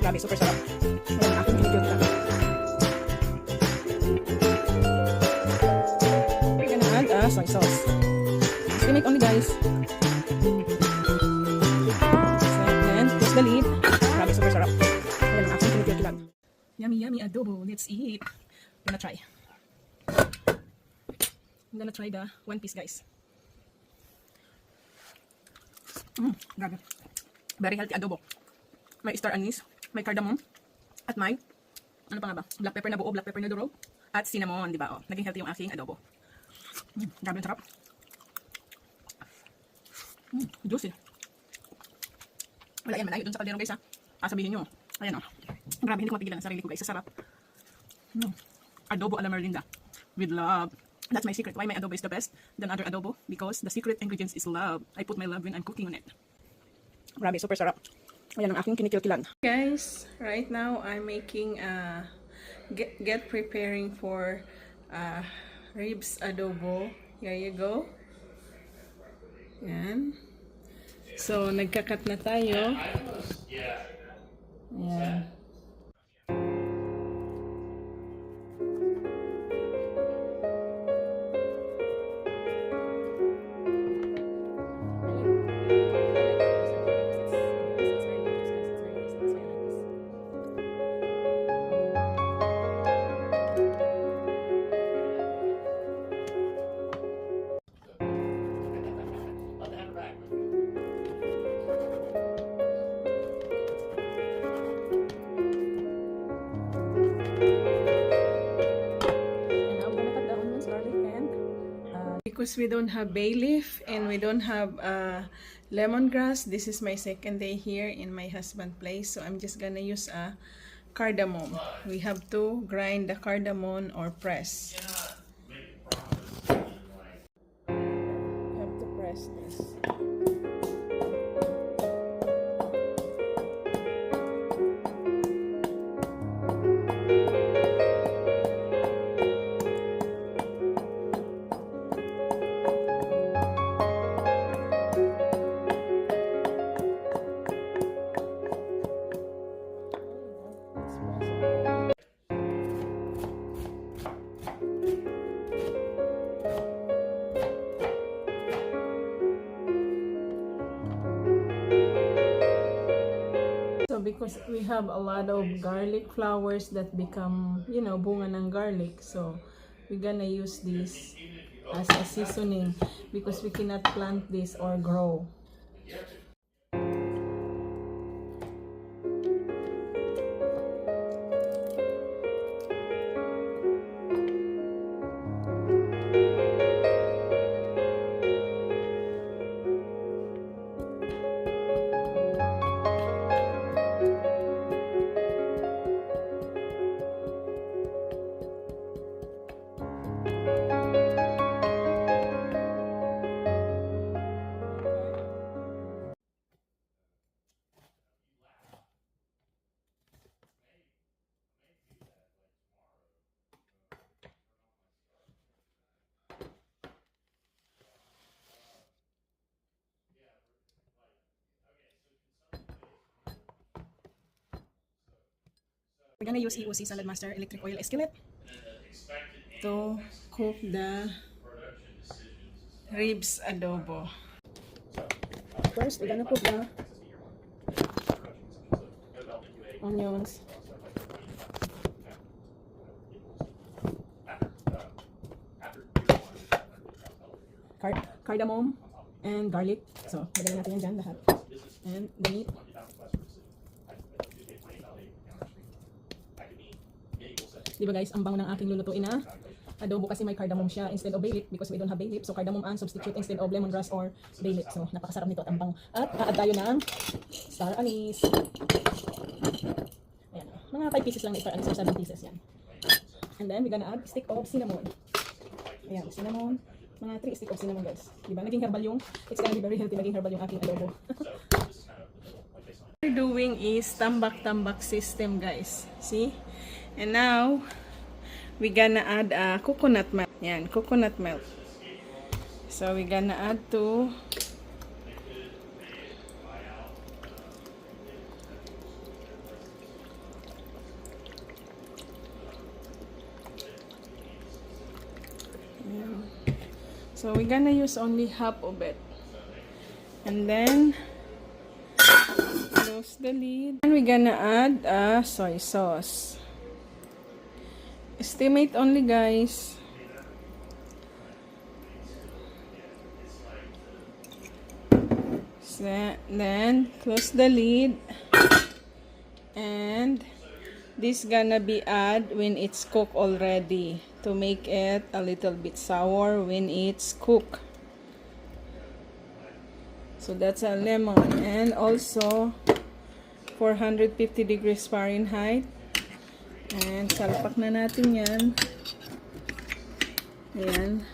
Grabe, super sarap. Ayan ang aking pinigil. We're gonna add soy sauce. Just make only, guys. And close the lid. Grabe, super sarap. Ayan ang aking pinigil. Yummy, yummy adobo. Let's eat. I'm gonna try. I'm gonna try the one piece, guys. Grabe. Very healthy adobo. May star anise, may cardamom, at may, ano pa nga ba? Black pepper na buo, black pepper na durog, at cinnamon, di ba? Oh, naging healthy yung aking adobo. Grabe, sarap. Juicy. Wala yan, malayo dun sa kaldero, guys, ha? Sabihin nyo. Ayan, oh. Grabe, hindi ko mapigilan ang sarili ko, guys. Sa sarap. Adobo a la Merlinda. With love. That's my secret. Why my adobo is the best than other adobo? Because the secret ingredients is love. I put my love when I'm cooking on it. Grabe, super sarap. Ayan ang aking kinikilkilan. Guys, right now I'm making get preparing for ribs adobo. Here you go. Yan. So, nagkakat na tayo. Yan. Because we don't have bay leaf and we don't have lemongrass, this is my second day here in my husband's place, so I'm just gonna use a cardamom. We have to grind the cardamom or press. Have to press this. Because we have a lot of garlic flowers that become, you know, bunga ng garlic, so we're gonna use this as a seasoning because we cannot plant this or grow. We're gonna use EOC Salad Master electric oil skillet to cook the ribs adobo. First, we're gonna put the onions, cardamom, and garlic. So, lagyan natin yan dyan lahat. And the meat. Diba guys, ang bango ng aking lulutuin na adobo kasi may cardamom siya instead of bay leaf because we don't have bay leaf. So cardamom ang substitute instead of lemongrass or bay leaf. So napakasarap nito at ang bango. At add tayo ng star anise. Ayan, mga 5 pieces lang na star anise or 7 pieces yan. And then we're gonna add stick of cinnamon. Ayan, cinnamon. Mga 3 stick of cinnamon guys. Diba? Naging herbal yung, it's gonna be very healthy, naging herbal yung aking adobo. What we're doing is tambak-tambak system guys. See? And now, we're gonna add coconut milk. Yan, coconut milk. So, we're gonna add to So we're gonna use only half of it. And then close the lid. And we're gonna add soy sauce. Estimate only, guys. So, then close the lid. And this gonna be add when it's cooked already to make it a little bit sour when it's cooked. So that's a lemon, and also 450 degrees Fahrenheit. And salpak na natin yan. Ayan.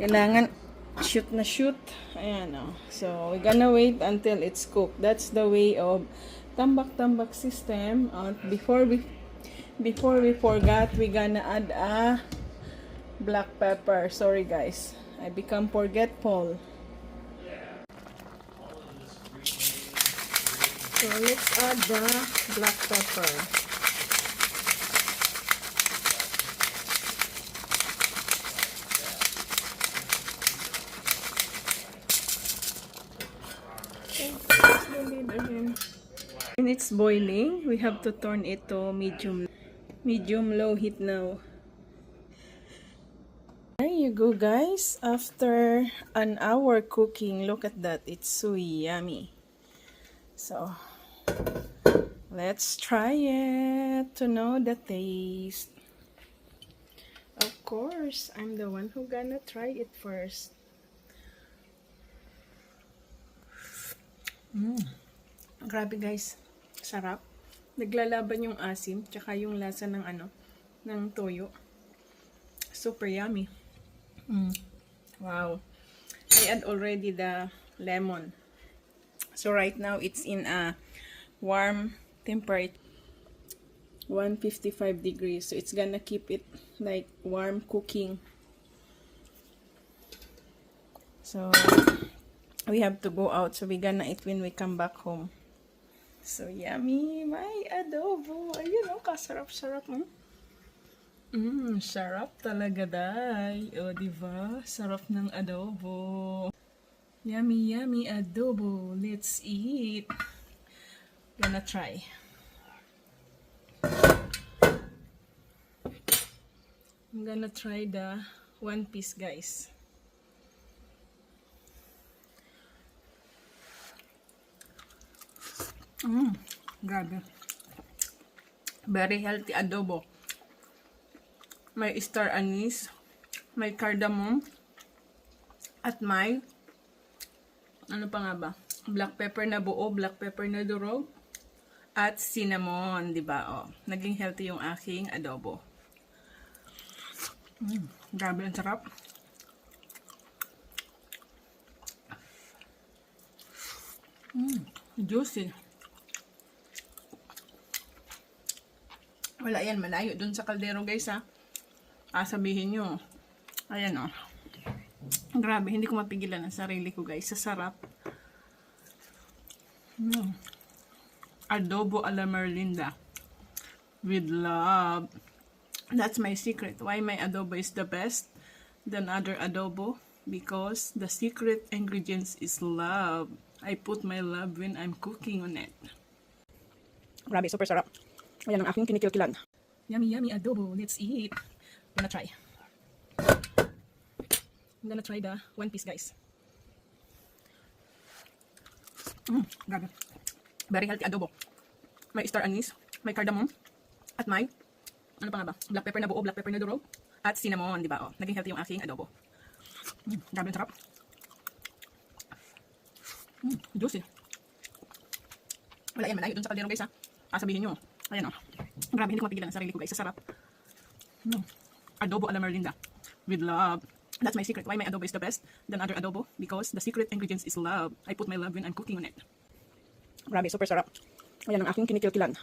Kailangan shoot na shoot. Ayan, oh. So we're gonna wait until it's cooked. That's the way of tambak-tambak system. Before we forgot, we're gonna add a black pepper. Sorry guys, I become forgetful. So let's add the black pepper. Okay, close the lid again. When it's boiling, we have to turn it to medium low heat now. There you go, guys. After an hour cooking, look at that. It's so yummy. So let's try it to know the taste. Of course, I'm the one who gonna try it first. Grabe guys, sarap. Naglalaban yung asim, tsaka yung lasa ng ng toyo. Super yummy. Wow. I add already the lemon. So right now it's in a warm temperature, 155 degrees. So it's gonna keep it like warm cooking. So we have to go out. So we're gonna eat when we come back home. So yummy, my adobo. Ayun, oh, kasarap-sarap. Sarap talaga, day. O, diba? Sarap ng adobo. Yummy, yummy adobo. Let's eat. Gonna try. I'm gonna try the one piece, guys. Grabe. Very healthy adobo. May star anise, may cardamom, at may ano pa nga ba? Black pepper na buo, black pepper na durog, at cinnamon, di ba? Oh, naging healthy yung aking adobo. Grabe, ang sarap. Juicy. Wala yan, malayo dun sa kaldero, guys, ha. Sabihin nyo. Ayan, oh. Grabe, hindi ko mapigilan ang sarili ko, guys, sa sarap. Adobo a la Merlinda with love. That's my secret. Why my adobo is the best than other adobo? Because the secret ingredients is love. I put my love when I'm cooking on it. Grabe, super sarap. Ayan ang aking kinikilkilan. Yummy, yummy adobo. Let's eat. I'm gonna try. I'm gonna try the one piece, guys. Grabe. Very healthy adobo. May star anise, may cardamom, at may ano pa nga ba? Black pepper na buo, black pepper na durog, at cinnamon, di ba? Oh, naging healthy yung aking adobo. Grabe, ang sarap. Juicy. Wala yan, malayo dun sa kaldero, guys, ha. Sabihin nyo. Ayan, oh. Grabe, hindi ko mapigilan ang sarili ko, guys, sa sarap. Adobo a la Merlinda with love. That's my secret. Why my adobo is the best than other adobo? Because the secret ingredients is love. I put my love when I'm cooking on it. Grabe, super sarap. Ayan ang aking kinikilkilan.